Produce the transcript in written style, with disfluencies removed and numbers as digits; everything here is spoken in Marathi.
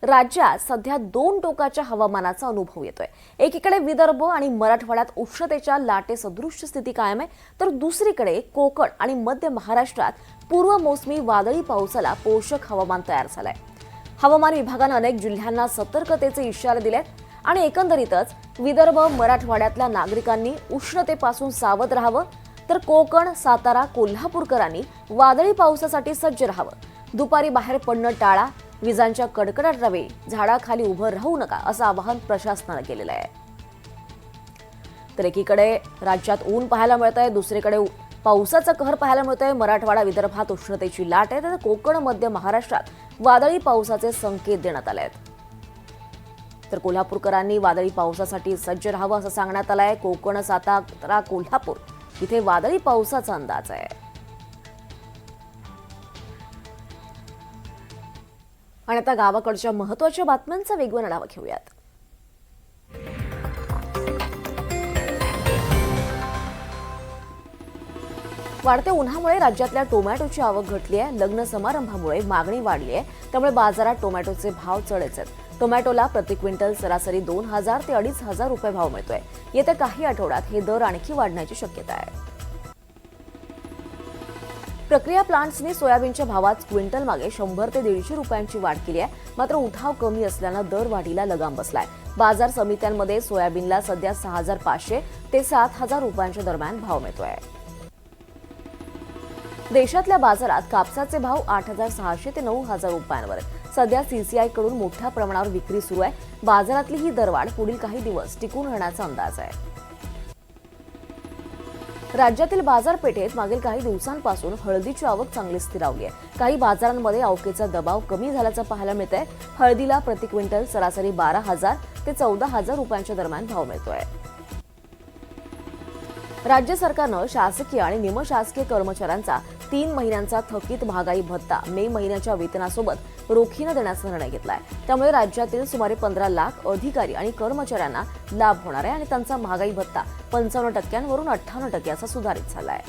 राज्यात सध्या दोन टोकाच्या हवामानाचा अनुभव येतोय। एकीकडे विदर्भ आणि मराठवाड्यात उष्णतेच्या लाटेसदृश स्थिती कायम आहे, तर दुसरीकडे कोकण आणि मध्य महाराष्ट्रात पूर्व मोसमी वादळी पावसाला पोषक हवामान तयार झालंय। हवामान विभागाने अनेक जिल्ह्यांना सतर्कतेचे इशारे दिलेत आणि एकंदरीतच विदर्भ मराठवाड्यातल्या नागरिकांनी उष्णतेपासून सावध राहावं, तर कोकण, सातारा, कोल्हापूरकरांनी वादळी पावसासाठी सज्ज राहावं। दुपारी बाहेर पडणं टाळा, विजांच्या कडकडाटावेळी झाडाखाली उभं राहू नका असं आवाहन प्रशासनाने केलेलं आहे। तर एकीकडे राज्यात ऊन पाहायला मिळतंय, दुसरीकडे पावसाचा कहर पाहायला मिळतोय। मराठवाडा विदर्भात उष्णतेची लाट आहे, तर कोकण मध्य महाराष्ट्रात वादळी पावसाचे संकेत देण्यात आले आहेत। तर कोल्हापूरकरांनी वादळी पावसासाठी सज्ज राहावं असं सांगण्यात आलंय। कोकण, सातारा, कोल्हापूर इथे वादळी पावसाचा अंदाज आहे। आणि आता गावाकडच्या महत्त्वाच्या बातम्यांचा वेगवान आढावा घेऊयात। वाढत्या उन्हामुळे राज्यातल्या टोमॅटोची आवक घटली आहे। लग्न समारंभामुळे मागणी वाढली आहे, त्यामुळे बाजारात टोमॅटोचे भाव चढच आहेत। टोमॅटोला प्रति क्विंटल सरासरी 2,000 ते 2,500 रुपये भाव मिळतोय। येत्या काही आठवड्यात हे दर आणखी वाढण्याची शक्यता आहे। प्रक्रिया प्लांट्सनी सोयाबीनच्या भावात क्विंटल मागे 100 ते 150 रुपयांची वाढ केली आहे। मात्र उठाव कमी असल्यानं दरवाढीला लगाम बसलाय। बाजार समित्यांमध्ये सोयाबीनला सध्या 6,500 ते 7,000 रुपयांच्या दरम्यान भाव मिळतोय। देशातल्या बाजारात कापसाचे भाव 8,600 ते 9,000 रुपयांवर आहेत। सध्या सीसीआय कडून मोठ्या प्रमाणावर विक्री सुरू आहे। बाजारातली ही दरवाढ पुढील काही दिवस टिकून राहण्याचा अंदाज आहे। राज्यातील बाजारपेठेत मागील काही दिवसांपासून हळदीची आवक चांगली स्थिरावली आहे। काही बाजारांमध्ये आवकेचा दबाव कमी झाल्याचं पाहायला मिळतंय। हळदीला प्रति क्विंटल सरासरी 12,000 ते 14,000 रुपयांच्या दरम्यान भाव मिळतोय। राज्य सरकारनं शासकीय आणि निमशासकीय कर्मचाऱ्यांचा 3 महिन्यांचा थकीत महागाई भत्ता मे महिन्याच्या वेतनासोबत रोखीनं देण्याचा निर्णय घेतलाय। त्यामुळे राज्यातील सुमारे 15 लाख अधिकारी आणि कर्मचाऱ्यांना लाभ होणार आहे आणि त्यांचा महागाई भत्ता 55% वरून 58% असा सुधारित झालाय।